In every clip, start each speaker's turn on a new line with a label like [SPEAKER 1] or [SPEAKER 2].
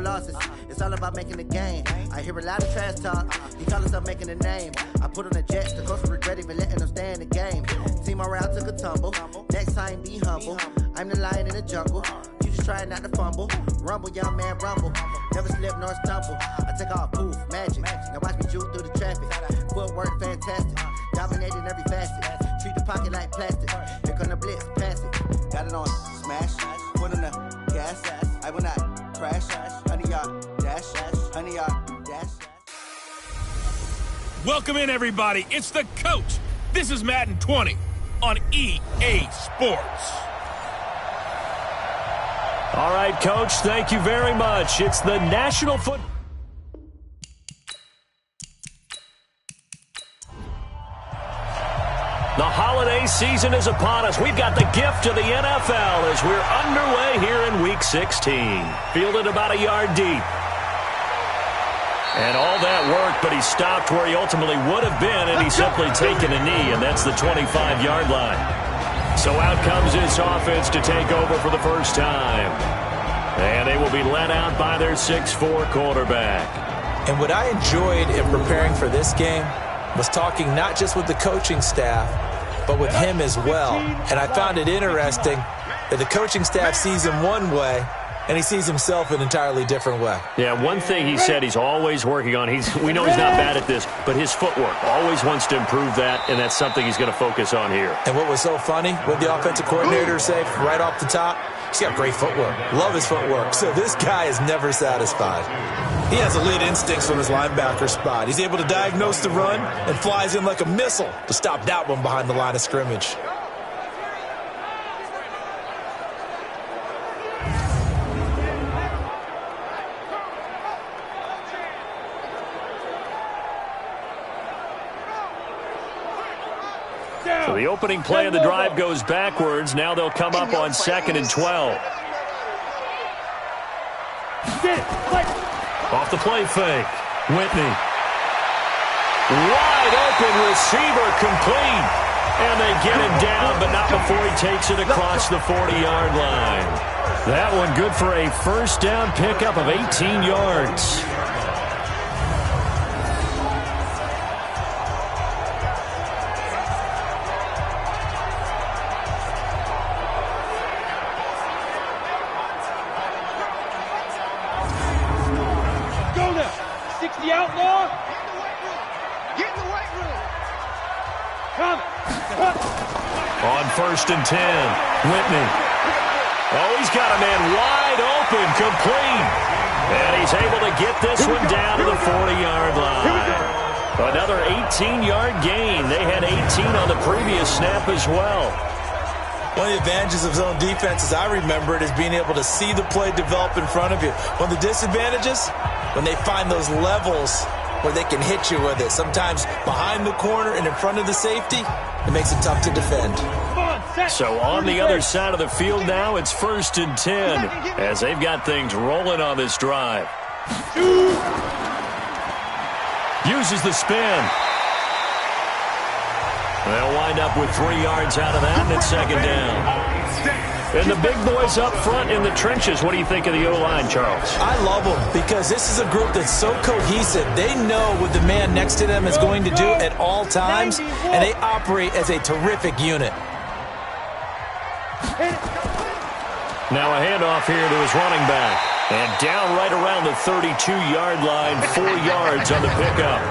[SPEAKER 1] losses. It's all about making the game. I hear a lot of trash talk. He call himself making a name. I put on the Jets, the coach will regret even letting them stay in the game. Team morale took a tumble. Next time, be humble. I'm the lion in the jungle. You just try not to fumble. Rumble, young man, rumble. Never slip nor stumble. I take off, poof, magic. Now watch me juke through the traffic. Footwork, fantastic. Dominating every facet. Treat the pocket like plastic. Here come the blitz, pass it. Got it on, smash. Put on the gas. I will not crash. 100-yard dash. 100-yard dash.
[SPEAKER 2] Welcome in, everybody. It's the coach. This is Madden 20 on EA Sports.
[SPEAKER 3] All right, Coach, thank you very much. It's the National Football. The holiday season is upon us. We've got the gift of the NFL as we're underway here in Week 16. Fielded about a yard deep. And all that work, but he stopped where he ultimately would have been, and he's simply taken a knee, and that's the 25-yard line. So out comes this offense to take over for the first time. And they will be led out by their 6'4" quarterback.
[SPEAKER 4] And what I enjoyed in preparing for this game was talking not just with the coaching staff, but with him as well. And I found it interesting that the coaching staff sees him one way, and he sees himself an entirely different way.
[SPEAKER 3] Yeah, one thing he said he's always working on, we know he's not bad at this, but his footwork, always wants to improve that, and that's something he's going to focus on here.
[SPEAKER 4] And what was so funny, what the offensive coordinator say right off the top, he's got great footwork. Love his footwork. So this guy is never satisfied. He has elite instincts from his linebacker spot. He's able to diagnose the run and flies in like a missile to stop that one behind the line of scrimmage.
[SPEAKER 3] So the opening play of the drive goes backwards. Now they'll come up on 2nd and 12. Off the play fake. Whitney. Wide open receiver complete. And they get him down, but not before he takes it across the 40-yard line. That one good for a first down pickup of 18 yards. On 1st and 10, Whitney. Oh, he's got a man wide open, complete. And he's able to get this one down to the 40-yard line. Another 18-yard gain. They had 18 on the previous snap as well.
[SPEAKER 4] One of the advantages of zone defense, as I remember it, is being able to see the play develop in front of you. One of the disadvantages, when they find those levels where they can hit you with it. Sometimes behind the corner and in front of the safety, it makes it tough to defend.
[SPEAKER 3] So on the other side of the field now, it's 1st and 10 as they've got things rolling on this drive. Uses the spin. They'll wind up with 3 yards out of that, and it's 2nd down. And the big boys up front in the trenches. What do you think of the O-line, Charles?
[SPEAKER 4] I love them because this is a group that's so cohesive. They know what the man next to them is going to do at all times, and they operate as a terrific unit.
[SPEAKER 3] Now a handoff here to his running back. And down right around the 32-yard line, 4 yards on the pickup.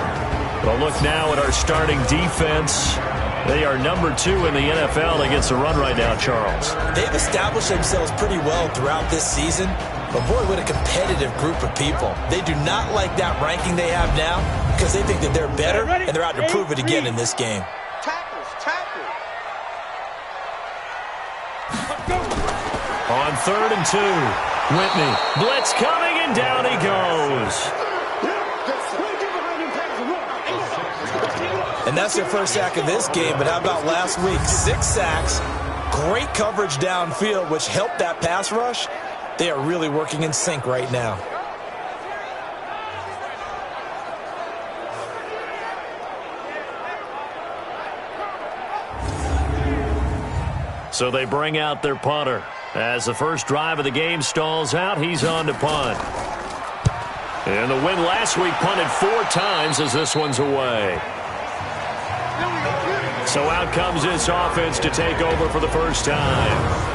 [SPEAKER 3] Well, look now at our starting defense. They are number 2 in the NFL against the run right now, Charles.
[SPEAKER 4] They've established themselves pretty well throughout this season. But, boy, what a competitive group of people. They do not like that ranking they have now because they think that they're better, and they're out to prove it again in this game.
[SPEAKER 3] On 3rd and 2, Whitney. Blitz coming, and down he goes.
[SPEAKER 4] And that's their first sack of this game, but how about last week? 6 sacks, great coverage downfield, which helped that pass rush. They are really working in sync right now.
[SPEAKER 3] So they bring out their punter. As the first drive of the game stalls out, he's on to punt. And the win last week punted 4 times as this one's away. So out comes this offense to take over for the first time.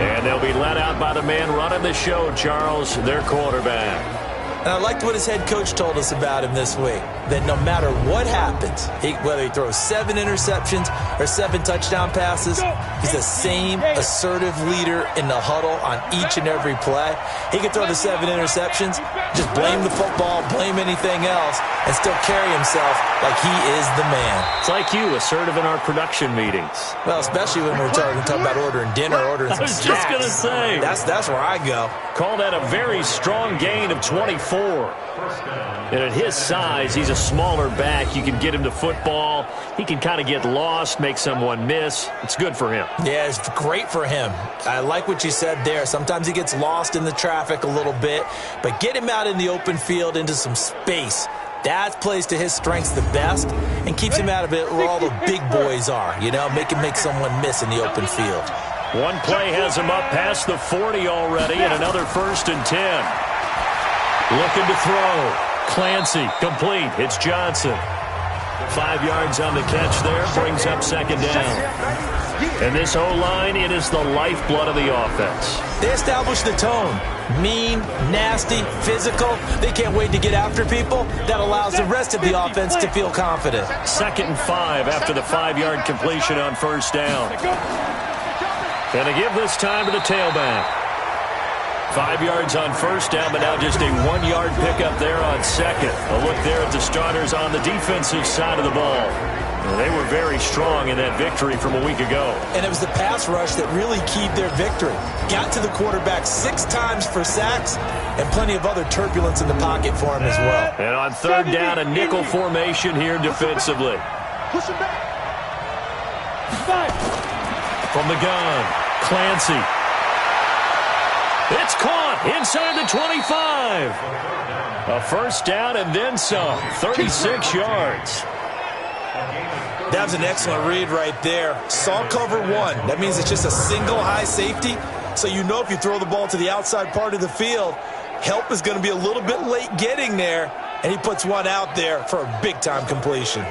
[SPEAKER 3] And they'll be led out by the man running the show, Charles, their quarterback.
[SPEAKER 4] And I liked what his head coach told us about him this week, that no matter what happens, whether he throws 7 interceptions or 7 touchdown passes, he's the same assertive leader in the huddle on each and every play. He can throw the 7 interceptions, just blame the football, blame anything else, and still carry himself like he is the man.
[SPEAKER 3] It's like you, assertive in our production meetings.
[SPEAKER 4] Well, especially when we're talking about ordering dinner, ordering some snacks.
[SPEAKER 3] I was just going to say.
[SPEAKER 4] That's where I go.
[SPEAKER 3] Call that a very strong gain of 24. And at his size, he's a smaller back. You can get him to football. He can kind of get lost, make someone miss. It's good for him.
[SPEAKER 4] Yeah, it's great for him. I like what you said there. Sometimes he gets lost in the traffic a little bit, but get him out in the open field into some space. That plays to his strengths the best and keeps him out of it where all the big boys are, you know, make him make someone miss in the open field.
[SPEAKER 3] One play has him up past the 40 already, and another 1st and 10. Looking to throw. Clancy, complete. It's Johnson. 5 yards on the catch there, brings up 2nd down. And this O-line, it is the lifeblood of the offense.
[SPEAKER 4] They establish the tone. Mean, nasty, physical. They can't wait to get after people. That allows the rest of the offense to feel confident.
[SPEAKER 3] 2nd and 5 after the 5-yard completion on 1st down. And they give this time to the tailback. 5 yards on 1st down, but now just a 1-yard pickup there on 2nd. A look there at the starters on the defensive side of the ball. They were very strong in that victory from a week ago. And it was the pass rush that really keyed their victory. Got to the quarterback 6 times for sacks and plenty of other turbulence in the pocket for him as well. And on 3rd down, a nickel formation here defensively.
[SPEAKER 5] Push him back.
[SPEAKER 3] From the gun, Clancy. It's caught inside the 25. A 1st down and then some. 36 yards.
[SPEAKER 4] That was an excellent read right there. Saw cover 1. That means it's just a single high safety. So you know if you throw the ball to the outside part of the field, help is going to be a little bit late getting there. And he puts one out there for a big-time completion.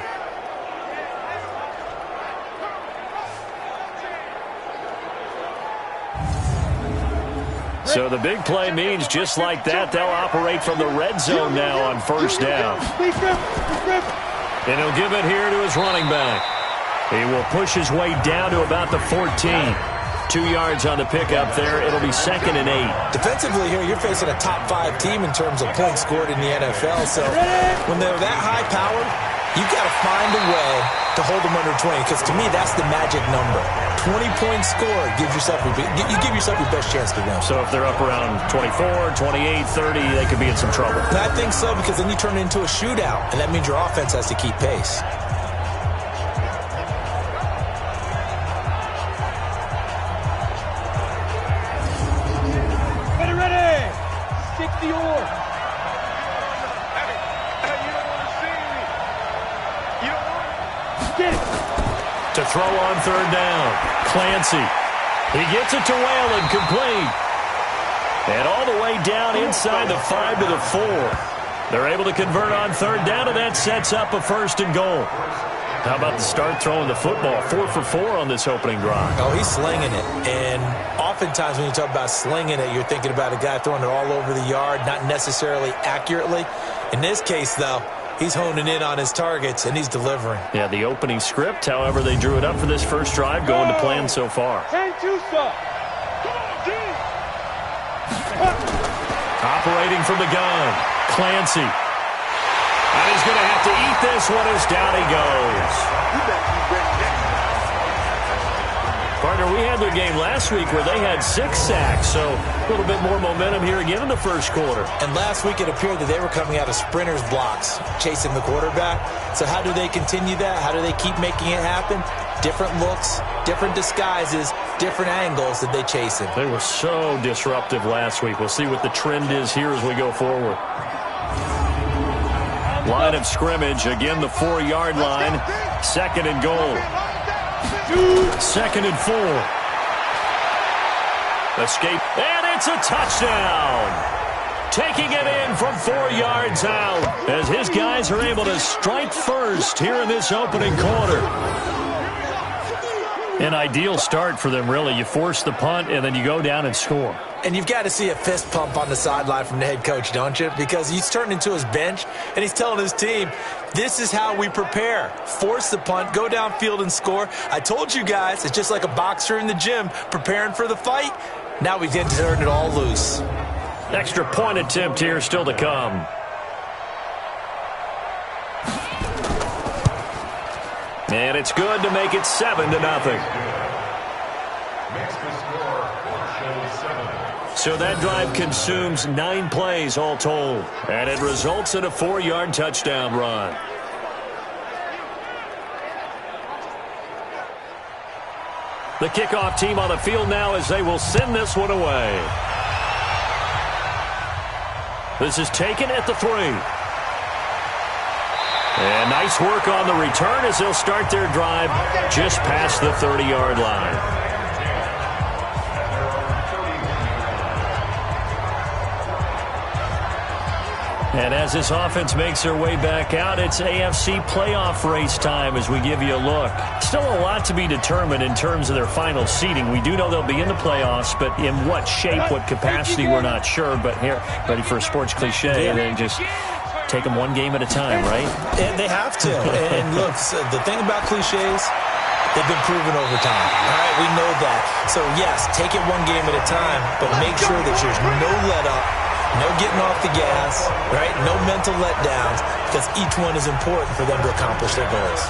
[SPEAKER 3] So the big play means just like that, they'll operate from the red zone now on 1st down. And he'll give it here to his running back. He will push his way down to about the 14. 2 yards on the pickup there. It'll be 2nd and 8.
[SPEAKER 4] Defensively here, you're facing a top 5 team in terms of points scored in the NFL. So when they're that high powered, you've got to find a way to hold them under 20. Because to me, that's the magic number. 20 points scored gives yourself you give yourself your best chance to win.
[SPEAKER 3] So if they're up around 24, 28, 30, they could be in some trouble.
[SPEAKER 4] And I think so, because then you turn it into a shootout, and that means your offense has to keep pace.
[SPEAKER 5] Ready! Stick the oar. Get it.
[SPEAKER 3] To throw on 3rd down. Clancy. He gets it to Whalen, complete. And all the way down inside the 5 to the 4. They're able to convert on 3rd down, and that sets up a 1st and goal. How about the start throwing the football? 4 for 4 on this opening drive.
[SPEAKER 4] Oh, he's slinging it. And oftentimes when you talk about slinging it, you're thinking about a guy throwing it all over the yard, not necessarily accurately. In this case, though, he's honing in on his targets, and he's delivering.
[SPEAKER 3] Yeah, the opening script, however, they drew it up for this first drive, going to plan so far. Operating from the gun, Clancy. And he's going to have to eat this one as down he goes. Partner, we had their game last week where they had 6 sacks, so a little bit more momentum here again in the first quarter.
[SPEAKER 4] And last week it appeared that they were coming out of sprinters blocks, chasing the quarterback. So how do they continue that? How do they keep making it happen? Different looks, different disguises, different angles that they chase him.
[SPEAKER 3] They were so disruptive last week. We'll see what the trend is here as we go forward. Line of scrimmage, again the 4-yard line. 2nd and goal. 2nd and 4. Escape, and it's a touchdown. taking it in from 4 yards out as his guys are able to strike first here in this opening quarter. An ideal start for them, really. You force the punt, and then you go down and score.
[SPEAKER 4] And you've got to see a fist pump on the sideline from the head coach, don't you? Because he's turned into his bench, and he's telling his team, this is how we prepare. Force the punt, go downfield and score. I told you guys, it's just like a boxer in the gym preparing for the fight. Now we get to turn it all loose.
[SPEAKER 3] Extra point attempt here still to come. And it's good to make it 7-0. So that drive consumes 9 plays all told. And it results in a 4-yard touchdown run. The kickoff team on the field now as they will send this one away. This is taken at the 3. And nice work on the return as they'll start their drive just past the 30-yard line. And as this offense makes their way back out, it's AFC playoff race time as we give you a look. Still a lot to be determined in terms of their final seeding. We do know they'll be in the playoffs, but in what shape, what capacity, we're not sure. But here, ready for a sports cliche, and then just take them one game at a time, right?
[SPEAKER 4] And they have to. And look, the thing about cliches, they've been proven over time. All right, we know that. So, yes, take it one game at a time, but make sure that there's no let-up, no getting off the gas, right? No mental letdowns, because each one is important for them to accomplish their goals.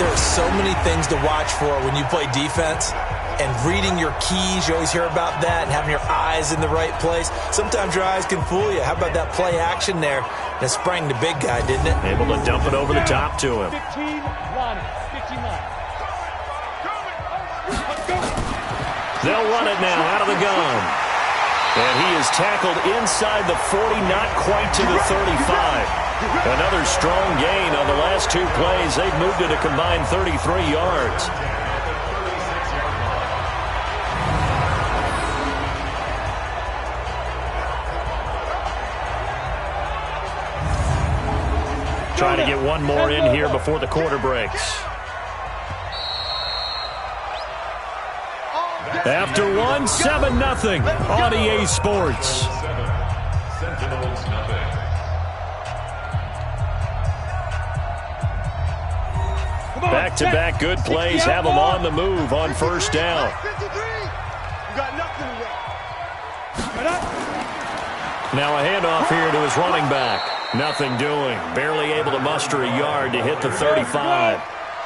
[SPEAKER 4] There are so many things to watch for when you play defense, and reading your keys, you always hear about that, and having your eyes in the right place. Sometimes your eyes can fool you. How about that play action there that sprang the big guy, didn't it?
[SPEAKER 3] Able to dump it over the top to him.
[SPEAKER 5] 15 line.
[SPEAKER 3] They'll run it now out of the gun. And he is tackled inside the 40, not quite to the 35. Another strong gain on the last 2 plays. They've moved it a combined 33 yards. Trying to get one more in here before the quarter breaks. After one, 7-0 on EA Sports.
[SPEAKER 6] Sentinels nothing.
[SPEAKER 3] Back-to-back good plays have them on the move on first down. Now a handoff here to his running back. Nothing doing. Barely able to muster a yard to hit the 35.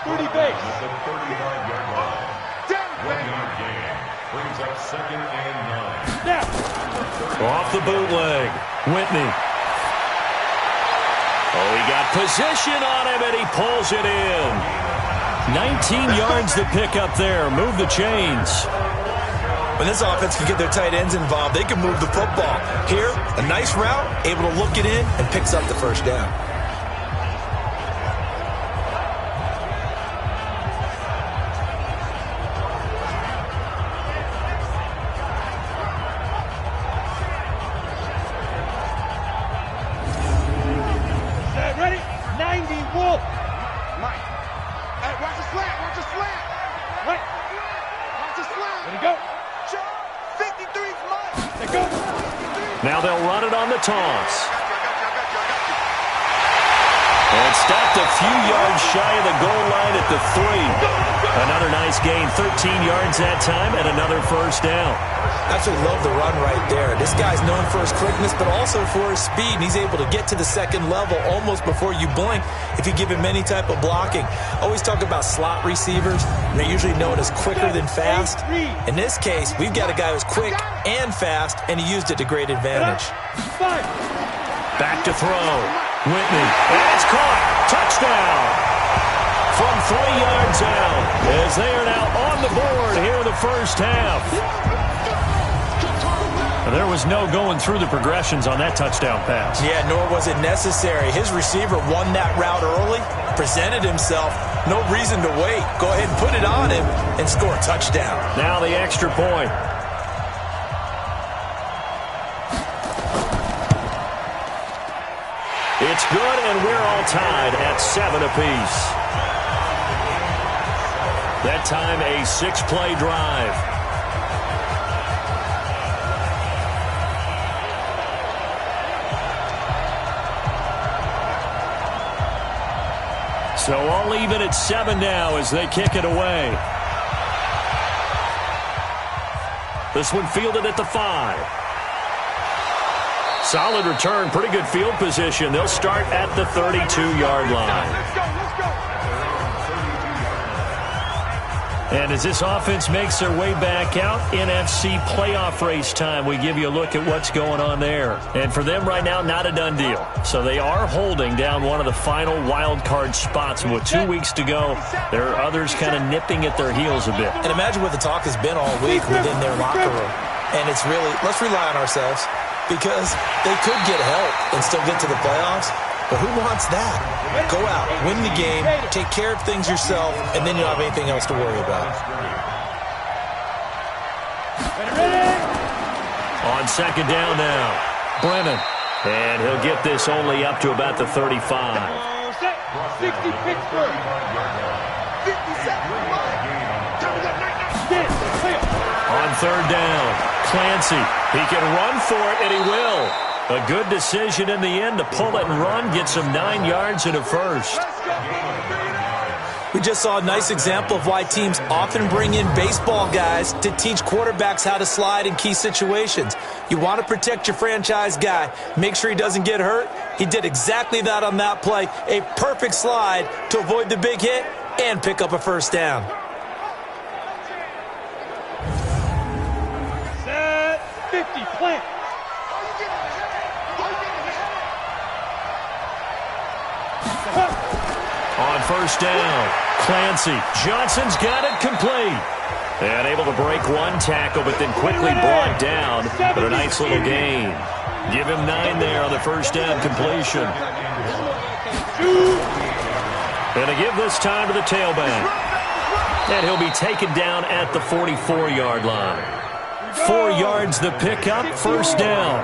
[SPEAKER 5] 30 base.
[SPEAKER 6] The 35-yard line. 1-yard gain. Brings up 2nd and 9.
[SPEAKER 5] Now.
[SPEAKER 3] Off the bootleg. Whitney. Oh, he got position on him, and he pulls it in. 19 yards to pick up there. Move the chains.
[SPEAKER 4] When this offense can get their tight ends involved, they can move the football. Here, a nice route, able to look it in, and picks up the first down.
[SPEAKER 5] Ready? 90 Wolf. Mike. Hey, watch the slant. Watch the slant. Right. Watch the slant. Ready, go. 53's Mike. Let go.
[SPEAKER 3] Now they'll run it on the toss. And stopped a few yards shy of the goal line at the 3. Another nice gain, 13 yards that time, and another first down.
[SPEAKER 4] Absolutely love the run right there. This guy's known for his quickness, but also for his speed. And he's able to get to the second level almost before you blink if you give him any type of blocking. Always talk about slot receivers, and they're usually known as quicker than fast. In this case, we've got a guy who's quick and fast, and he used it to great advantage.
[SPEAKER 3] Back to throw. Whitney. And it's caught. Touchdown. From 3 yards out as they are now on the board here in the first half. There was no going through the progressions on that touchdown pass.
[SPEAKER 4] Yeah, nor was it necessary. His receiver won that route early, presented himself, no reason to wait. Go ahead and put it on him and score a touchdown.
[SPEAKER 3] Now the extra point. It's good, and we're all tied at 7 apiece. That time, a 6-play drive. So all even at 7 now as they kick it away. This one fielded at the 5. Solid return, pretty good field position. They'll start at the 32-yard line. And as this offense makes their way back out, NFC playoff race time, we give you a look at what's going on there. And for them right now, not a done deal. So they are holding down one of the final wild card spots. And with 2 weeks to go, there are others kind of nipping at their heels a bit.
[SPEAKER 4] And imagine what the talk has been all week within their locker room. And it's really, let's rely on ourselves, because they could get help and still get to the playoffs. But who wants that? Go out, win the game, take care of things yourself, and then you don't have anything else to worry about.
[SPEAKER 3] On second down now, Brennan. And he'll get this only up to about the 35.
[SPEAKER 5] 60 Pittsburgh. 57.
[SPEAKER 3] On third down, Clancy. He can run for it, and he will. A good decision in the end to pull it and run, gets him 9 yards and a first.
[SPEAKER 4] We just saw a nice example of why teams often bring in baseball guys to teach quarterbacks how to slide in key situations. You want to protect your franchise guy. Make sure he doesn't get hurt. He did exactly that on that play. A perfect slide to avoid the big hit and pick up a first down.
[SPEAKER 5] Set 50, plant.
[SPEAKER 3] On first down, Clancy. Johnson's got it complete. And able to break one tackle, but then quickly brought down. But a nice little gain. Give him 9 there on the first down completion. And to give this time to the tailback. And he'll be taken down at the 44-yard line. 4 yards the pickup, first down.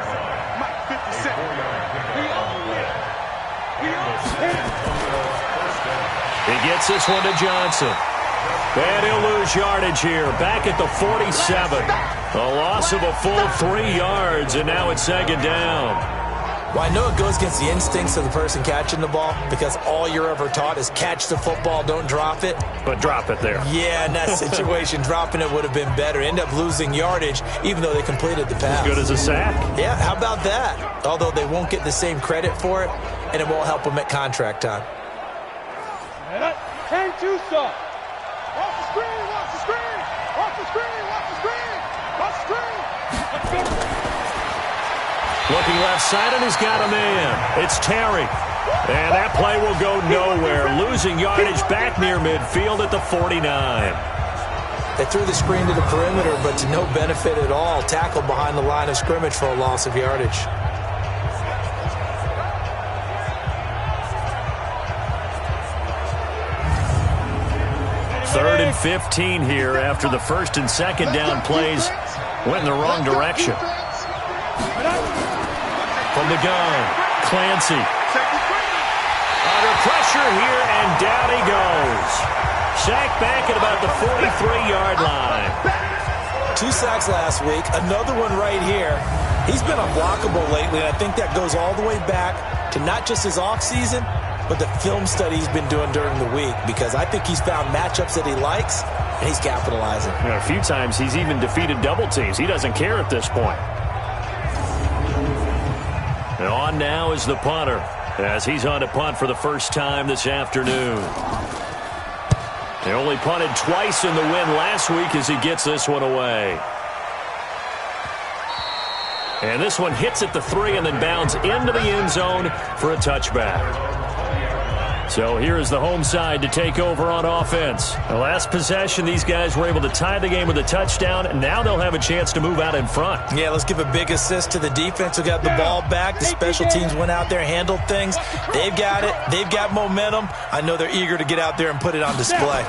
[SPEAKER 3] He gets this one to Johnson. And he'll lose yardage here. Back at the 47. A loss of a full 3 yards, and now it's second down.
[SPEAKER 4] Well, I know it goes against the instincts of the person catching the ball, because all you're ever taught is catch the football, don't drop it.
[SPEAKER 3] But drop it there.
[SPEAKER 4] Yeah, in that situation, dropping it would have been better. End up losing yardage, even though they completed the pass.
[SPEAKER 3] As good as a sack.
[SPEAKER 4] Yeah, how about that? Although they won't get the same credit for it, and it won't help them at contract time.
[SPEAKER 5] 10-2 stop. Watch the screen, watch the screen. Watch the screen, watch the screen. Watch the screen. Let's go.
[SPEAKER 3] Looking left side, and he's got a man. It's Terry. And that play will go nowhere. Losing yardage back near midfield at the 49.
[SPEAKER 4] They threw the screen to the perimeter, but to no benefit at all. Tackled behind the line of scrimmage for a loss of yardage.
[SPEAKER 3] Third and 15 here after the first and second down plays went in the wrong direction. From the gun, Clancy. Under pressure here, and down he goes. Sacked back at about the 43-yard line.
[SPEAKER 4] 2 sacks last week, another one right here. He's been unblockable lately, and I think that goes all the way back to not just his offseason, but the film study he's been doing during the week, because I think he's found matchups that he likes, and he's capitalizing.
[SPEAKER 3] You know, a few times he's even defeated double teams. He doesn't care at this point. And on now is the punter, as he's on to punt for the first time this afternoon. They only punted twice in the win last week as he gets this one away. And this one hits at the 3 and then bounds into the end zone for a touchback. So here is the home side to take over on offense. The last possession, these guys were able to tie the game with a touchdown, and now they'll have a chance to move out in front.
[SPEAKER 4] Yeah, let's give a big assist to the defense who got the ball back. The special teams went out there, handled things. They've got it. They've got momentum. I know they're eager to get out there and put it on display.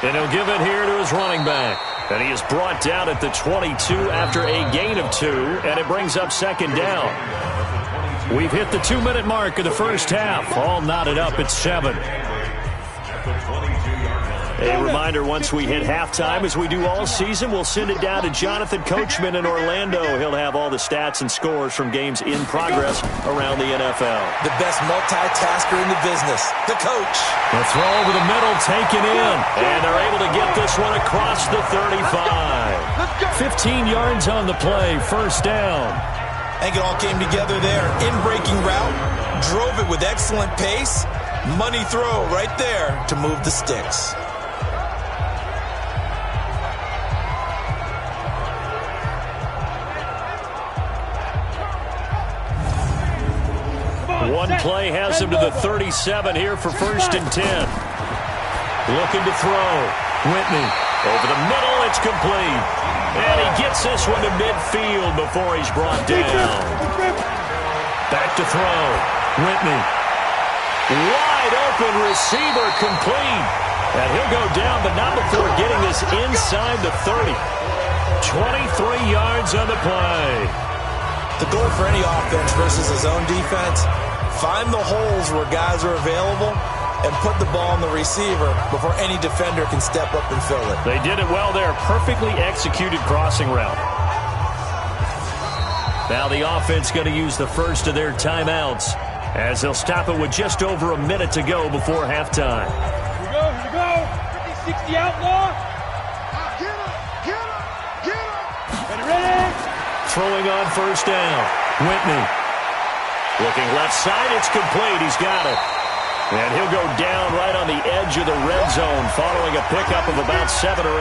[SPEAKER 3] And he'll give it here to his running back. And he is brought down at the 22 after a gain of 2, and it brings up second down. We've hit the 2-minute mark of the first half. All knotted up at 7. A reminder, once we hit halftime, as we do all season, we'll send it down to Jonathan Coachman in Orlando. He'll have all the stats and scores from games in progress around the NFL.
[SPEAKER 4] The best multitasker in the business, the coach.
[SPEAKER 3] The throw over the middle taken in, and they're able to get this one across the 35. 15 yards on the play, first down.
[SPEAKER 4] I think it all came together there. In-breaking route, drove it with excellent pace. Money throw right there to move the sticks.
[SPEAKER 3] One play has him to the 37 here for 1st and 10. Looking to throw. Whitney over the middle. It's complete. And he gets this one to midfield before he's brought down. Back to throw. Whitney. Wide open receiver complete. And he'll go down, but not before getting this inside the 30. 23 yards on the play.
[SPEAKER 4] The goal for any offense versus his own defense, find the holes where guys are available and put the ball on the receiver before any defender can step up and fill it.
[SPEAKER 3] They did it well there. Perfectly executed crossing route. Now the offense going to use the first of their timeouts as they'll stop it with just over a minute to go before halftime.
[SPEAKER 5] Here we go. 50-60 outlaw. Get him. Ready.
[SPEAKER 3] Throwing on first down. Whitney. Looking left side. It's complete. He's got it. And he'll go down right on the edge of the red zone following a pickup of about 7 or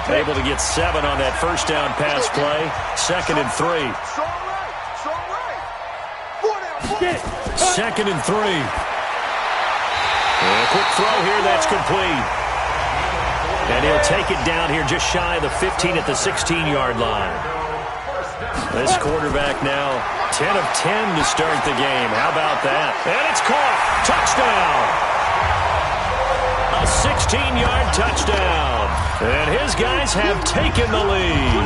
[SPEAKER 3] 8. Able to get 7 on that first down pass play. 2nd and 3. 2nd and 3. And a quick throw here. That's complete. And he'll take it down here just shy of the 15 at the 16-yard line. This quarterback now 10 of 10 to start the game. How about that? And it's caught. Touchdown. A 16-yard touchdown. And his guys have taken the lead.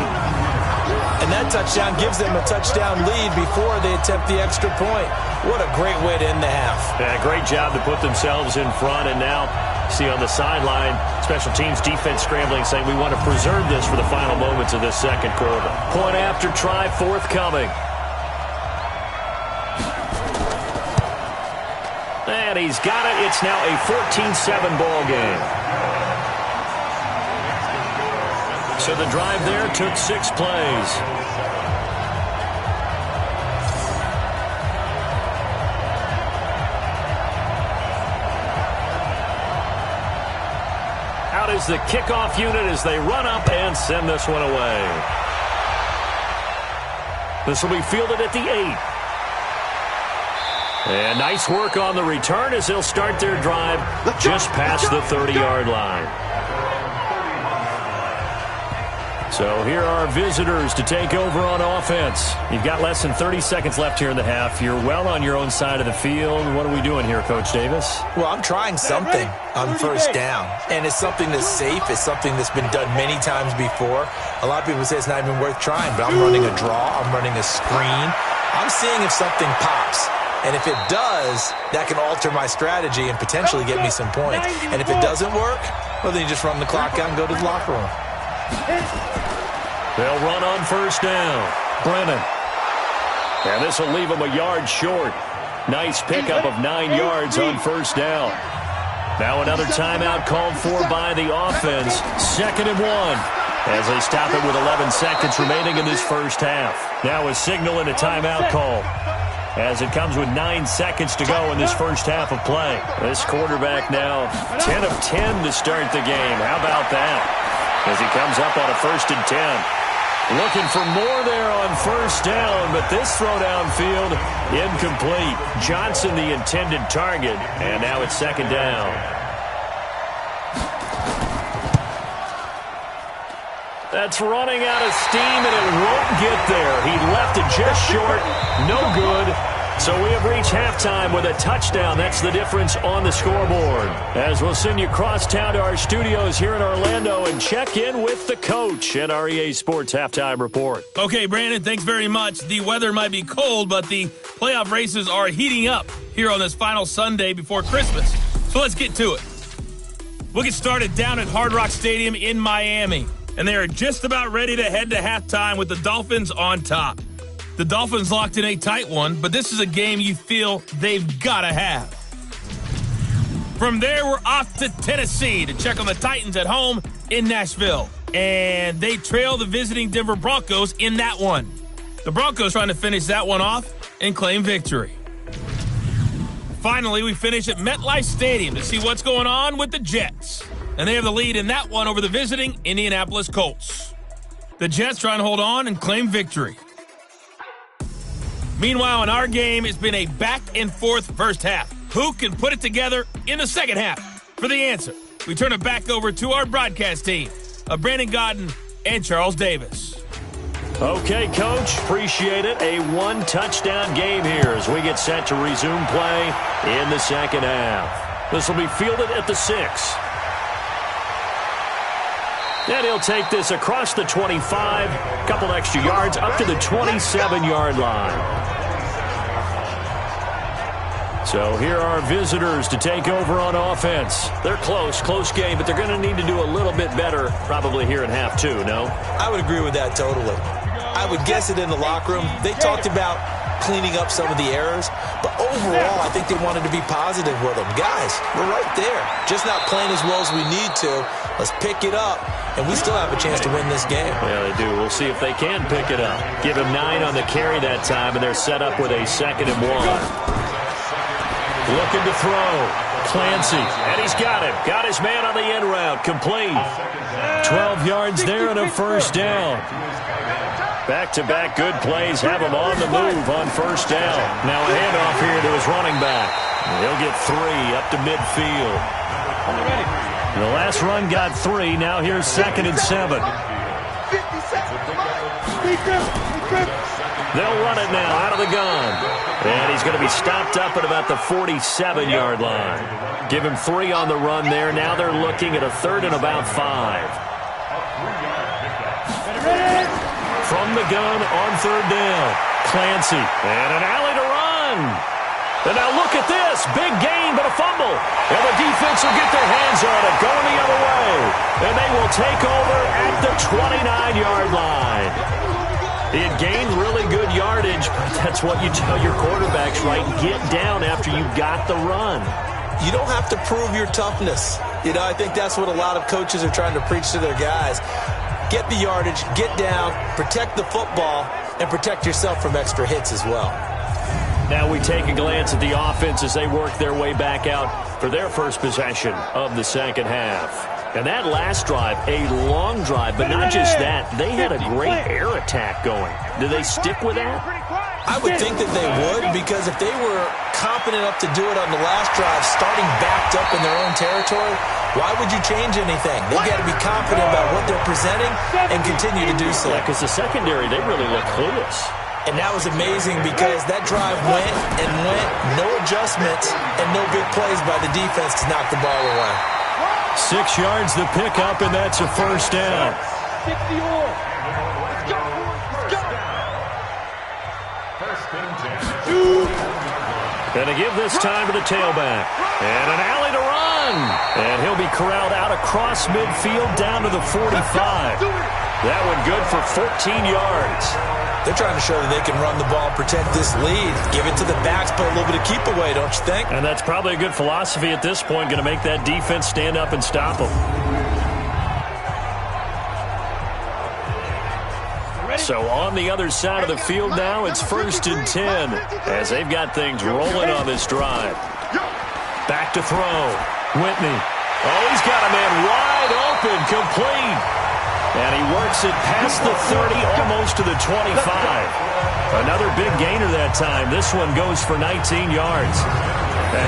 [SPEAKER 4] And that touchdown gives them a touchdown lead before they attempt the extra point. What a great way to end the half.
[SPEAKER 3] Yeah, great job to put themselves in front. And now, see on the sideline, special teams defense scrambling, saying we want to preserve this for the final moments of this second quarter. Point after try forthcoming. And he's got it. It's now a 14-7 ball game. So the drive there took 6 plays. Out is the kickoff unit as they run up and send this one away. This will be fielded at the 8. And nice work on the return as they'll start their drive just past the 30-yard line. So here are visitors to take over on offense. You've got less than 30 seconds left here in the half. You're well on your own side of the field. What are we doing here, Coach Davis?
[SPEAKER 4] Well, I'm trying something on first down. And it's something that's safe. It's something that's been done many times before. A lot of people say it's not even worth trying, but I'm running a draw. I'm running a screen. I'm seeing if something pops. And if it does, that can alter my strategy and potentially get me some points. And if it doesn't work, well, then you just run the clock out and go to the locker room.
[SPEAKER 3] They'll run on first down. Brennan. And this will leave them a yard short. Nice pickup of 9 yards on first down. Now another timeout called for by the offense. 2nd and 1. As they stop it with 11 seconds remaining in this first half. Now a signal and a timeout call. As it comes with 9 seconds to go in this first half of play. This quarterback now 10 of 10 to start the game. How about that? As he comes up on a 1st and 10. Looking for more there on first down, but this throw downfield incomplete. Johnson the intended target, and now it's 2nd down. That's running out of steam, and it won't get there. He left it just short. No good. So we have reached halftime with a touchdown. That's the difference on the scoreboard. As we'll send you cross town to our studios here in Orlando and check in with the coach at our EA Sports Halftime Report.
[SPEAKER 2] Okay, Brandon, thanks very much. The weather might be cold, but the playoff races are heating up here on this final Sunday before Christmas. So let's get to it. We'll get started down at Hard Rock Stadium in Miami. And they are just about ready to head to halftime with the Dolphins on top. The Dolphins locked in a tight one, but this is a game you feel they've got to have. From there, we're off to Tennessee to check on the Titans at home in Nashville. And they trail the visiting Denver Broncos in that one. The Broncos trying to finish that one off and claim victory. Finally, we finish at MetLife Stadium to see what's going on with the Jets. And they have the lead in that one over the visiting Indianapolis Colts. The Jets trying to hold on and claim victory. Meanwhile, in our game, it's been a back-and-forth first half. Who can put it together in the second half? For the answer, we turn it back over to our broadcast team of Brandon Godden and Charles Davis.
[SPEAKER 3] Okay, Coach, appreciate it. A one-touchdown game here as we get set to resume play in the second half. This will be fielded at the 6. And he'll take this across the 25, a couple extra yards, up to the 27-yard line. So here are visitors to take over on offense. They're close game, but they're going to need to do a little bit better probably here in half 2, no?
[SPEAKER 4] I would agree with that totally. I would guess it in the locker room. They talked about cleaning up some of the errors, but overall, I think they wanted to be positive with them. Guys, we're right there. Just not playing as well as we need to. Let's pick it up, and we still have a chance to win this game.
[SPEAKER 3] Yeah, they do. We'll see if they can pick it up. Give him 9 on the carry that time, and they're set up with a 2nd and 1. Looking to throw. Clancy, and he's got him. Got his man on the end route. Complete. 12 yards there and a first down. Back-to-back good plays have him on the move on first down. Now a handoff here to his running back. He'll get 3 up to midfield. The last run got 3. Now here's 2nd and 7. They'll run it now out of the gun. And he's going to be stopped up at about the 47-yard line. Give him 3 on the run there. Now they're looking at a 3rd and about 5. From the gun on 3rd down. Clancy. And an alley to run. And now look at this. Big gain, but a fumble. And the defense will get their hands on it, going the other way. And they will take over at the 29-yard line. He had gained really good yardage, but that's what you tell your quarterbacks, right? Get down after you got the run.
[SPEAKER 4] You don't have to prove your toughness. You know, I think that's what a lot of coaches are trying to preach to their guys. Get the yardage, get down, protect the football, and protect yourself from extra hits as well.
[SPEAKER 3] Now we take a glance at the offense as they work their way back out for their first possession of the second half. And that last drive, a long drive, but not just that. They had a great air attack going. Do they stick with that?
[SPEAKER 4] I would think that they would, because if they were competent enough to do it on the last drive, starting backed up in their own territory, why would you change anything? They've got to be confident about what they're presenting and continue to do so.
[SPEAKER 3] Yeah, because the secondary, they really look clueless.
[SPEAKER 4] And that was amazing because that drive went and went, no adjustments, and no big plays by the defense to knock the ball away.
[SPEAKER 3] 6 yards the pickup, and that's a first down. Going to give this time to the tailback. And an alley to run. And he'll be corralled out across midfield down to the 45. That one good for 14 yards.
[SPEAKER 4] They're trying to show that they can run the ball, protect this lead, give it to the backs, put a little bit of keep away, don't you think?
[SPEAKER 3] And that's probably a good philosophy at this point, going to make that defense stand up and stop them. So on the other side of the field now, it's 1st and 10 as they've got things rolling on this drive. Back to throw. Whitney. Oh, he's got a man wide open, complete. And he works it past the 30, almost to the 25. Another big gainer that time. This one goes for 19 yards.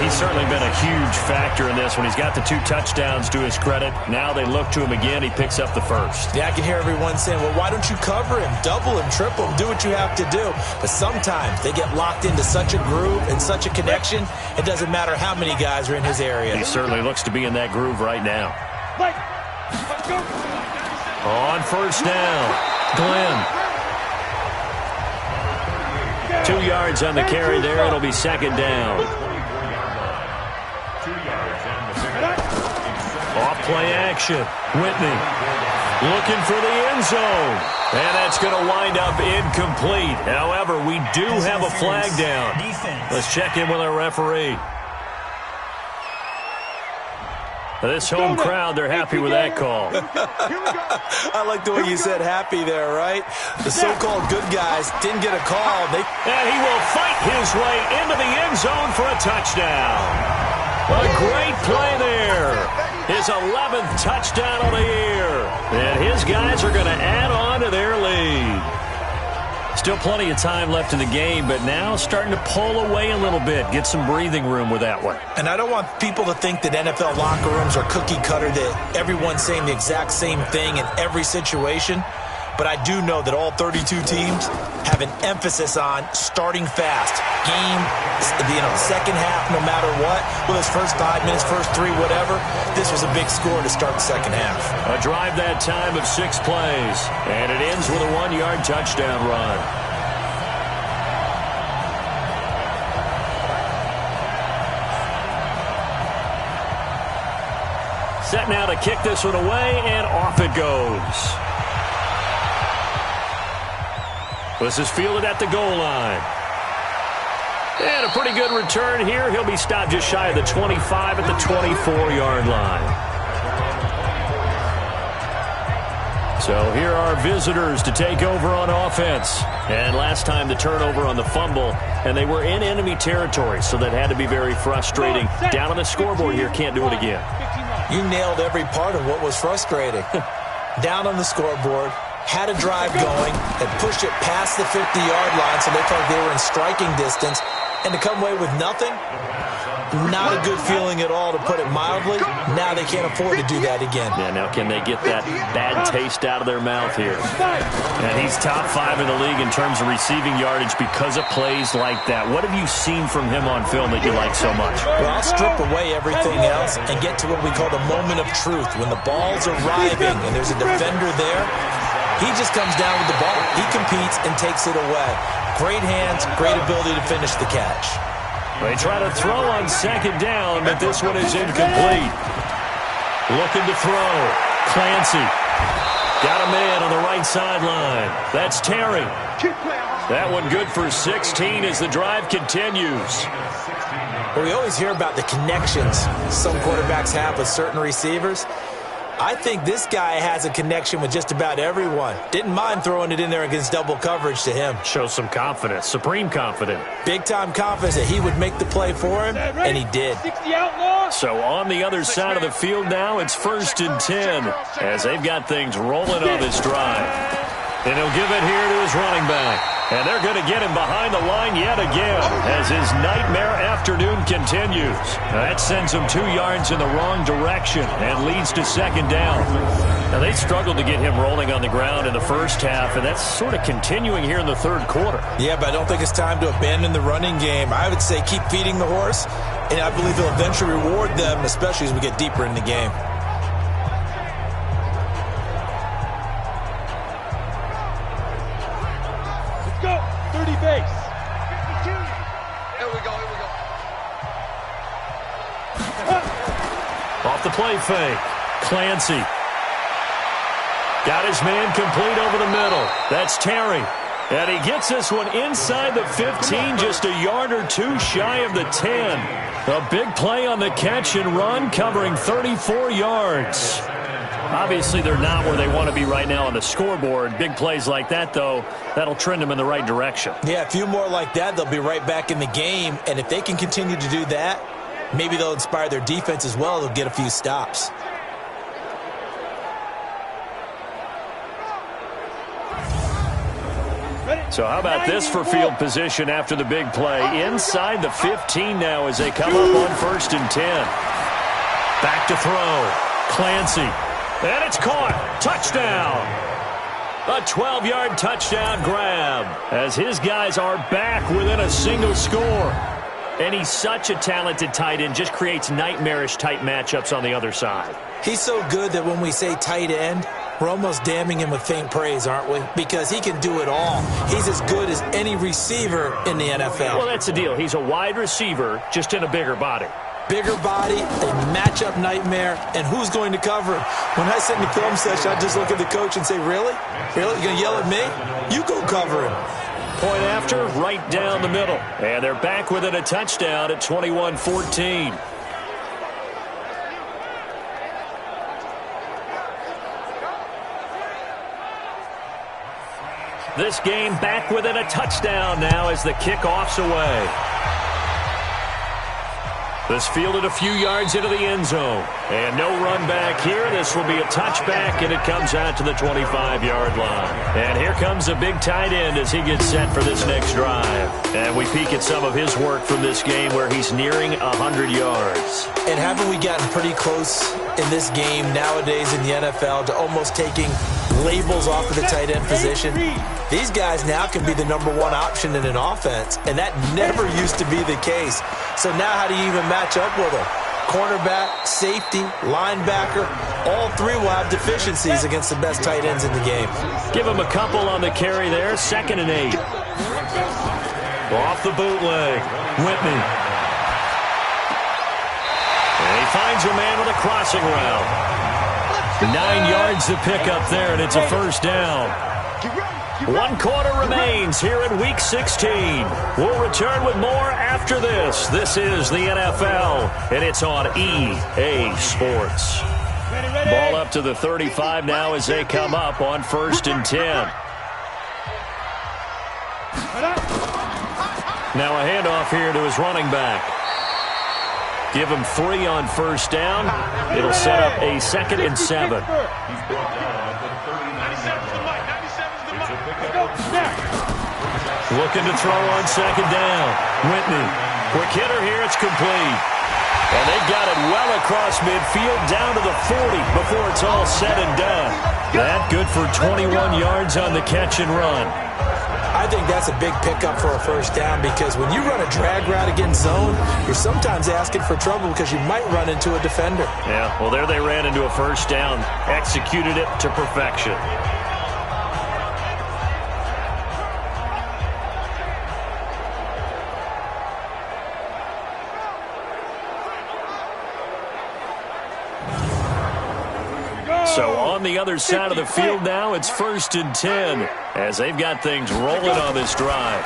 [SPEAKER 3] He's certainly been a huge factor in this when he's got the 2 touchdowns to his credit. Now they look to him again. He picks up the first.
[SPEAKER 4] Yeah, I can hear everyone saying, well, why don't you cover him, double him, triple him, do what you have to do. But sometimes they get locked into such a groove and such a connection, it doesn't matter how many guys are in his area.
[SPEAKER 3] He certainly looks to be in that groove right now.
[SPEAKER 5] Let's go.
[SPEAKER 3] On first down, Glenn. 2 yards on the carry there. It'll be second down. Off play action. Whitney looking for the end zone. And that's going to wind up incomplete. However, we do have a flag down. Let's check in with our referee. This home crowd, they're happy with that call.
[SPEAKER 4] I like the way you said happy there, right? The so-called good guys didn't get a call.
[SPEAKER 3] And he will fight his way into the end zone for a touchdown. A great play there. His 11th touchdown of the year. And his guys are going to add on to their lead. Still plenty of time left in the game, but now starting to pull away a little bit. Get some breathing room with that one.
[SPEAKER 4] And I don't want people to think that NFL locker rooms are cookie cutter, that everyone's saying the exact same thing in every situation. But I do know that all 32 teams have an emphasis on starting fast. Game, second half, no matter what. Well, his first 5 minutes, first 3, whatever. This was a big score to start the second half.
[SPEAKER 3] A drive that time of 6 plays. And it ends with a 1-yard touchdown run. Set now to kick this one away, and off it goes. This is fielded at the goal line. And a pretty good return here. He'll be stopped just shy of the 25 at the 24-yard line. So here are visitors to take over on offense. And last time the turnover on the fumble, and they were in enemy territory, so that had to be very frustrating. Down on the scoreboard here, can't do it again.
[SPEAKER 4] You nailed every part of what was frustrating. Down on the scoreboard, had a drive going, and pushed it past the 50-yard line so they felt they were in striking distance, and to come away with nothing, not a good feeling at all, to put it mildly. Now they can't afford to do that again.
[SPEAKER 3] Yeah, now can they get that bad taste out of their mouth here? And he's top 5 in the league in terms of receiving yardage because of plays like that. What have you seen from him on film that you like so much?
[SPEAKER 4] Well, I'll strip away everything else and get to what we call the moment of truth. When the ball's arriving and there's a defender there, he just comes down with the ball. He competes and takes it away. Great hands, great ability to finish the catch.
[SPEAKER 3] They try to throw on second down, but this one is incomplete. Looking to throw. Clancy. Got a man on the right sideline. That's Terry. That one good for 16 as the drive continues.
[SPEAKER 4] Well, we always hear about the connections some quarterbacks have with certain receivers. I think this guy has a connection with just about everyone. Didn't mind throwing it in there against double coverage to him.
[SPEAKER 3] Shows some confidence, supreme confidence.
[SPEAKER 4] Big-time confidence that he would make the play for him, and he did.
[SPEAKER 3] So on the other side of the field now, it's 1st and 10 as they've got things rolling on this drive. And he'll give it here to his running back. And they're going to get him behind the line yet again as his nightmare afternoon continues. That sends him 2 yards in the wrong direction and leads to second down. Now, they struggled to get him rolling on the ground in the first half, and that's sort of continuing here in the third quarter.
[SPEAKER 4] Yeah, but I don't think it's time to abandon the running game. I would say keep feeding the horse, and I believe he'll eventually reward them, especially as we get deeper in the game.
[SPEAKER 3] Off the play fake. Clancy. Got his man complete over the middle. That's Terry. And he gets this one inside the 15, just a yard or 2 shy of the 10. A big play on the catch and run, covering 34 yards. Obviously, they're not where they want to be right now on the scoreboard. Big plays like that, though, that'll trend them in the right direction.
[SPEAKER 4] Yeah, a few more like that, they'll be right back in the game. And if they can continue to do that, maybe they'll inspire their defense as well. They'll get a few stops.
[SPEAKER 5] Ready?
[SPEAKER 3] So how about this for field position after the big play? Inside the 15 now as they come up on 1st and 10. Back to throw. Clancy. And it's caught. Touchdown. A 12-yard touchdown grab as his guys are back within a single score. And he's such a talented tight end, just creates nightmarish-type matchups on the other side.
[SPEAKER 4] He's so good that when we say tight end, we're almost damning him with faint praise, aren't we? Because he can do it all. He's as good as any receiver in the NFL.
[SPEAKER 3] Well, that's the deal. He's a wide receiver, just in a bigger body.
[SPEAKER 4] Bigger body, a matchup nightmare, and who's going to cover him? When I sit in the film session, I just look at the coach and say, really? Really? You going to yell at me? You go cover him.
[SPEAKER 3] Point after, right down the middle. And they're back within a touchdown at 21-14. This game back within a touchdown now as the kickoff's away. This fielded a few yards into the end zone. And no run back here. This will be a touchback, and it comes out to the 25-yard line. And here comes a big tight end as he gets set for this next drive. And we peek at some of his work from this game where he's nearing 100 yards.
[SPEAKER 4] And haven't we gotten pretty close in this game nowadays in the NFL to almost taking labels off of the tight end position? These guys now can be the #1 option in an offense, and that never used to be the case. So now how do you even match up with them? Cornerback, safety, linebacker, all three will have deficiencies against the best tight ends in the game.
[SPEAKER 3] Give him a couple on the carry there, 2nd and 8. Off the bootleg, Whitney. And he finds a man with a crossing route. 9 yards to pick up there, and it's a first down. 1 quarter remains here in Week 16. We'll return with more after this. This is the NFL, and it's on EA Sports. Ball up to the 35 now as they come up on 1st and 10. Now a handoff here to his running back. Give him 3 on 1st down. It'll set up a 2nd and 7. Looking to throw on 2nd down. Whitney. Quick hitter here. It's complete. And they got it well across midfield down to the 40 before it's all said and done. That good for 21 yards on the catch and run.
[SPEAKER 4] I think that's a big pickup for a first down because when you run a drag route against zone, you're sometimes asking for trouble because you might run into a defender.
[SPEAKER 3] Yeah, well, there they ran into a first down. Executed it to perfection. So on the other side of the field now, it's 1st and 10 as they've got things rolling on this drive.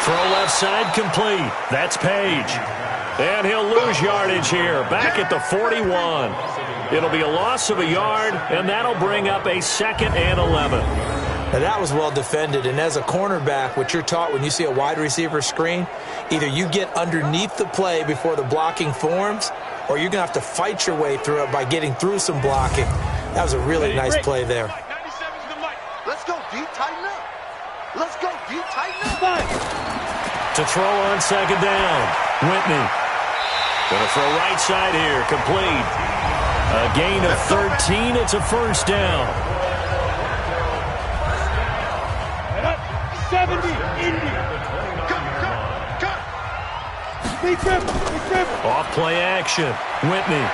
[SPEAKER 3] Throw left side complete. That's Page. And he'll lose yardage here, back at the 41. It'll be a loss of a yard, and that'll bring up a 2nd and 11.
[SPEAKER 4] Now that was well defended, and as a cornerback, what you're taught when you see a wide receiver screen, either you get underneath the play before the blocking forms, or you're going to have to fight your way through it by getting through some blocking. That was a really nice play there.
[SPEAKER 5] Let's go deep, tighten up. Let's go deep, tighten up.
[SPEAKER 3] To throw on 2nd down, Whitney. Going to throw right side here, complete. A gain of 13, it's a first down.
[SPEAKER 5] 70, Indy. Big dribble.
[SPEAKER 3] Off play action, Whitney.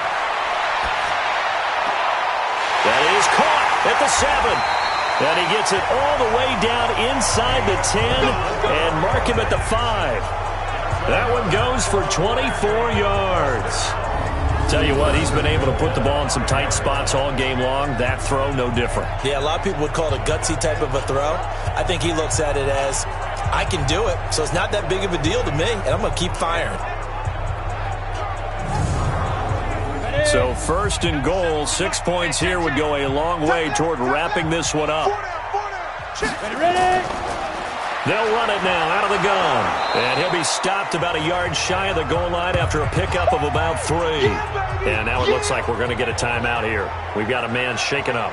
[SPEAKER 3] That is caught at the 7. And he gets it all the way down inside the 10 and mark him at the 5. That one goes for 24 yards. Tell you what, he's been able to put the ball in some tight spots all game long. That throw, no different.
[SPEAKER 4] Yeah, a lot of people would call it a gutsy type of a throw. I think he looks at it as, I can do it, so it's not that big of a deal to me, and I'm going to keep firing.
[SPEAKER 3] So 1st and goal, 6 points here would go a long way toward wrapping this one up.
[SPEAKER 5] Ready?
[SPEAKER 3] They'll run it now out of the gun. And he'll be stopped about a yard shy of the goal line after a pickup of about 3. And now it looks like we're going to get a timeout here. We've got a man shaken up.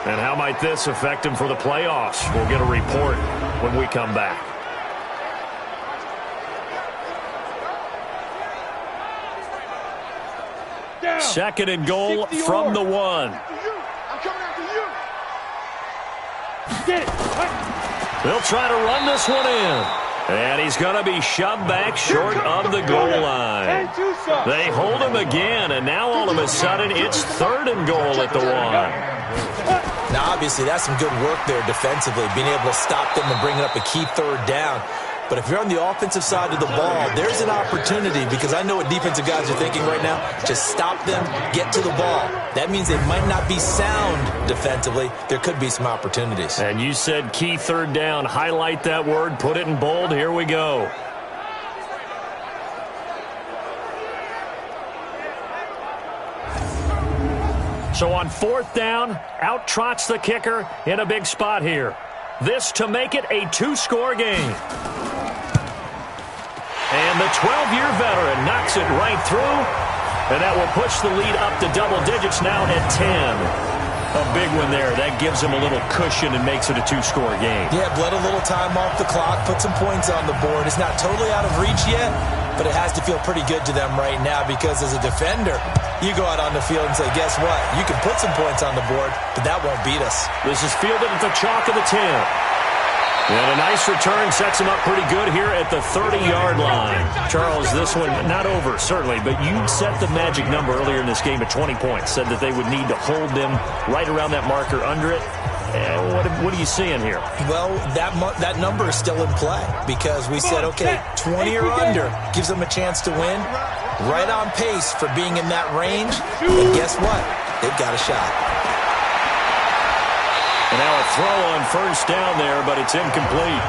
[SPEAKER 3] And how might this affect him for the playoffs? We'll get a report when we come back. Second and goal from the 1. They'll try to run this one in. And he's going to be shoved back short of the goal line. They hold him again, and now all of a sudden it's third and goal at the 1.
[SPEAKER 4] Now, obviously, that's some good work there defensively, being able to stop them and bringing up a key third down. But if you're on the offensive side of the ball, there's an opportunity, because I know what defensive guys are thinking right now. Just stop them, get to the ball. That means they might not be sound defensively. There could be some opportunities.
[SPEAKER 3] And you said key third down. Highlight that word. Put it in bold. Here we go. So on fourth down, out trots the kicker in a big spot here. This to make it a 2-score game. And the 12-year veteran knocks it right through. And that will push the lead up to double digits now at 10. A big one there. That gives them a little cushion and makes it a 2-score game.
[SPEAKER 4] Yeah, bled a little time off the clock, put some points on the board. It's not totally out of reach yet, but it has to feel pretty good to them right now, because as a defender, you go out on the field and say, guess what? You can put some points on the board, but that won't beat us.
[SPEAKER 3] This is fielded at the chalk of the 10. And a nice return sets him up pretty good here at the 30-yard line. Charles, this one not over, certainly, but you set the magic number earlier in this game at 20 points. Said that they would need to hold them right around that marker under it. What are you seeing here?
[SPEAKER 4] Well, that number is still in play, because we said, okay, 20 or under gives them a chance to win. Right on pace for being in that range. And guess what? They've got a shot.
[SPEAKER 3] And now a throw on first down there, but it's incomplete.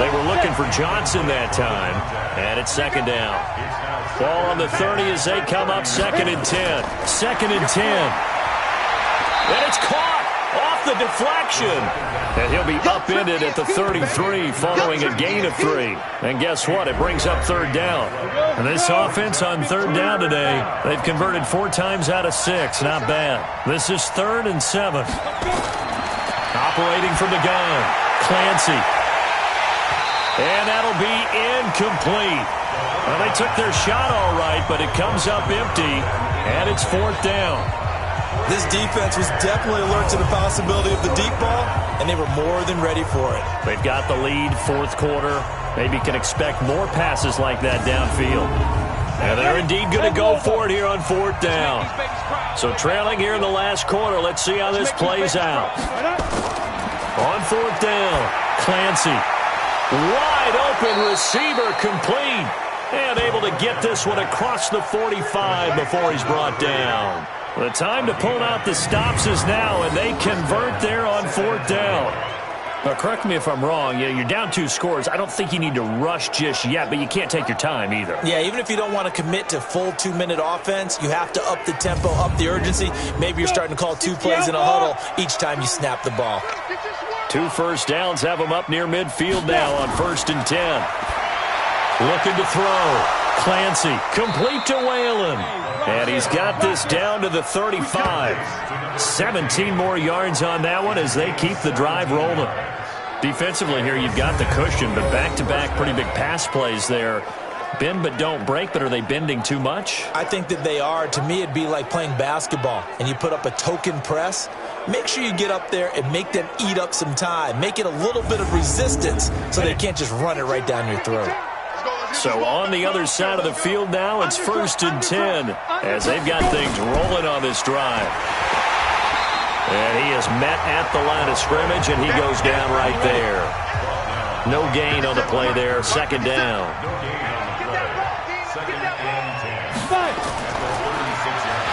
[SPEAKER 3] They were looking for Johnson that time, and it's second down. Ball on the 30 as they come up, second and 10. Second and 10. And it's caught off the deflection. And he'll be upended at the 33 following a gain of 3. And guess what? It brings up third down. And this offense on third down today, they've converted 4 times out of 6. Not bad. This is 3rd and 7. Operating from the gun, Clancy. And that'll be incomplete. Well, they took their shot all right, but it comes up empty, and it's 4th down.
[SPEAKER 4] This defense was definitely alert to the possibility of the deep ball, and they were more than ready for it.
[SPEAKER 3] They've got the lead, 4th quarter. Maybe can expect more passes like that downfield. And they're indeed going to go for it here on 4th down. So trailing here in the last quarter, let's see how this plays out. On 4th down, Clancy. Wide open receiver, complete. And able to get this one across the 45 before he's brought down. The time to pull out the stops is now, and they convert there on 4th down. Now, correct me if I'm wrong. You're down 2 scores. I don't think you need to rush just yet, but you can't take your time either.
[SPEAKER 4] Yeah, even if you don't want to commit to full 2-minute offense, you have to up the tempo, up the urgency. Maybe you're starting to call 2 plays in a huddle each time you snap the ball.
[SPEAKER 3] 2 first downs have them up near midfield now on 1st and 10. Looking to throw. Clancy, complete to Whalen. And he's got this down to the 35. 17 more yards on that one as they keep the drive rolling. Defensively here, you've got the cushion, but back-to-back pretty big pass plays there. Bend but don't break, but are they bending too much?
[SPEAKER 4] I think that they are. To me, it'd be like playing basketball, and you put up a token press. Make sure you get up there and make them eat up some time. Make it a little bit of resistance so they can't just run it right down your throat.
[SPEAKER 3] So on the other side of the field now, it's 1st and 10 as they've got things rolling on this drive. And he is met at the line of scrimmage, and he goes down right there. No gain on the play there, 2nd down.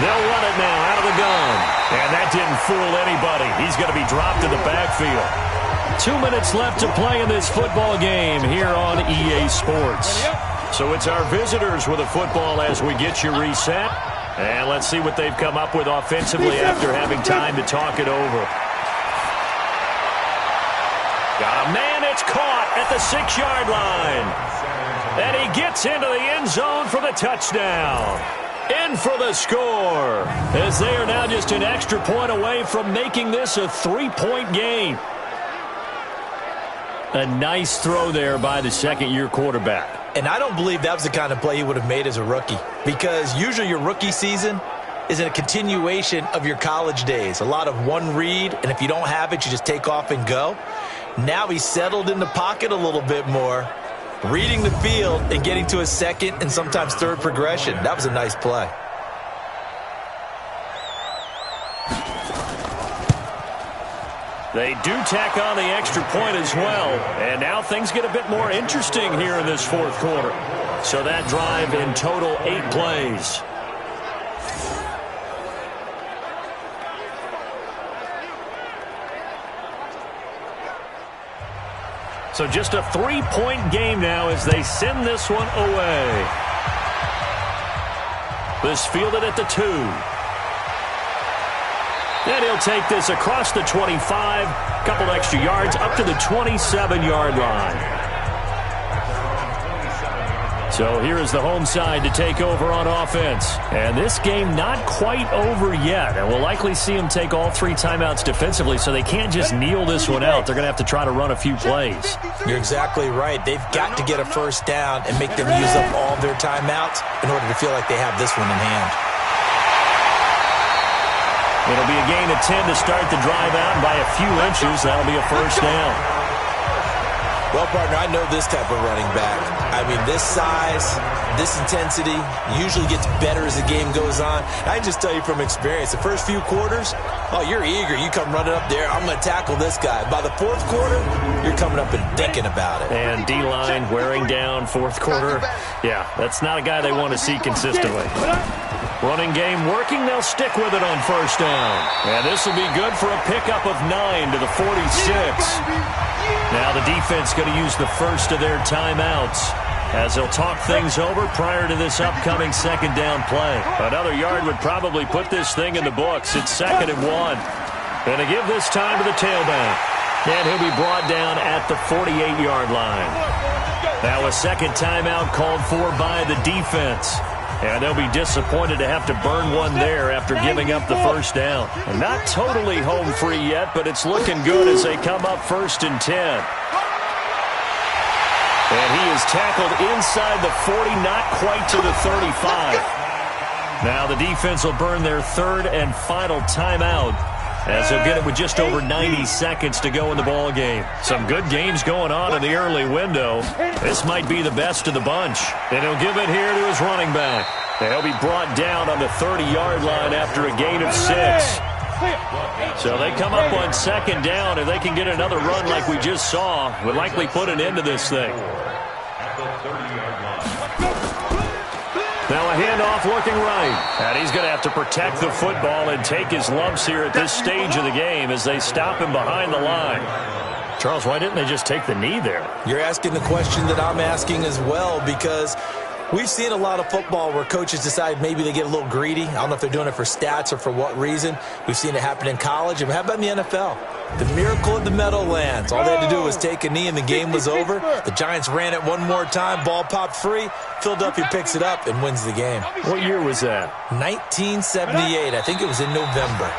[SPEAKER 3] They'll run it now out of the gun. And that didn't fool anybody. He's going to be dropped in the backfield. 2 minutes left to play in this football game here on EA Sports. So it's our visitors with a football as we get you reset. And let's see what they've come up with offensively after having time to talk it over. Got a man, it's caught at the 6-yard line. And he gets into the end zone for the touchdown. in for the score, as they are now just an extra point away from making this a 3-point game. A nice throw there by the second-year quarterback.
[SPEAKER 4] And I don't believe that was the kind of play he would have made as a rookie, because usually your rookie season is a continuation of your college days. A lot of one read, and if you don't have it, you just take off and go. Now he's settled in the pocket a little bit more, reading the field and getting to a second and sometimes third progression. That was a nice play.
[SPEAKER 3] They do tack on the extra point as well, and now things get a bit more interesting here in this fourth quarter. So that drive in total 8 plays. So just a 3-point game now as they send this one away. This fielded at the 2. And he'll take this across the 25, couple extra yards up to the 27-yard line. So here is the home side to take over on offense. And this game not quite over yet. And we'll likely see them take all 3 timeouts defensively, so they can't just kneel this one out. They're going to have to try to run a few plays.
[SPEAKER 4] You're exactly right. They've got to get a first down and make them use up all their timeouts in order to feel like they have this one in hand.
[SPEAKER 3] It'll be a gain of 10 to start the drive out, and by a few inches, that'll be a first down.
[SPEAKER 4] Well, partner, I know this type of running back. I mean, this size, this intensity usually gets better as the game goes on. I can just tell you from experience, the first few quarters, oh, you're eager. You come running up there, I'm going to tackle this guy. By the fourth quarter, you're coming up and thinking about it.
[SPEAKER 3] And D-line wearing down fourth quarter. Yeah, that's not a guy they want to see consistently. Running game working, they'll stick with it on first down. And this will be good for a pickup of 9 to the 46. Now the defense going to use the first of their timeouts as they'll talk things over prior to this upcoming second down play. Another yard would probably put this thing in the books. It's 2nd and 1. And to give this time to the tailback. And he'll be brought down at the 48-yard line. Now a second timeout called for by the defense. And they'll be disappointed to have to burn one there after giving up the first down. And not totally home free yet, but it's looking good as they come up 1st and 10. And he is tackled inside the 40, not quite to the 35. Now the defense will burn their 3rd and final timeout, as they'll get it with just over 90 seconds to go in the ball game. Some good games going on in the early window. This might be the best of the bunch. And he'll give it here to his running back. And he'll be brought down on the 30-yard line after a gain of 6. So they come up on 2nd down. If they can get another run like we just saw, would likely put an end to this thing. Now a handoff looking right. And he's going to have to protect the football and take his lumps here at this stage of the game as they stop him behind the line. Charles, why didn't they just take the knee there?
[SPEAKER 4] You're asking the question that I'm asking as well, because we've seen a lot of football where coaches decide maybe they get a little greedy. I don't know if they're doing it for stats or for what reason. We've seen it happen in college. And how about in the NFL? The miracle of the Meadowlands. All they had to do was take a knee and the game was over. The Giants ran it one more time. Ball popped free. Philadelphia picks it up and wins the game.
[SPEAKER 3] What year was that?
[SPEAKER 4] 1978. I think it was in November.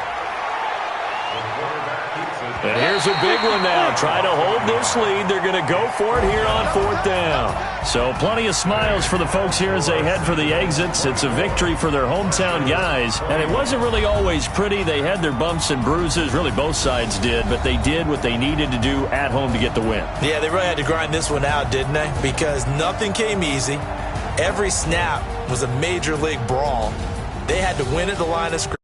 [SPEAKER 3] And here's a big one now. Try to hold this lead. They're going to go for it here on 4th down. So plenty of smiles for the folks here as they head for the exits. It's a victory for their hometown guys. And it wasn't really always pretty. They had their bumps and bruises. Really, both sides did. But they did what they needed to do at home to get the win.
[SPEAKER 4] Yeah, they really had to grind this one out, didn't they? Because nothing came easy. Every snap was a major league brawl. They had to win at the line of scrimmage.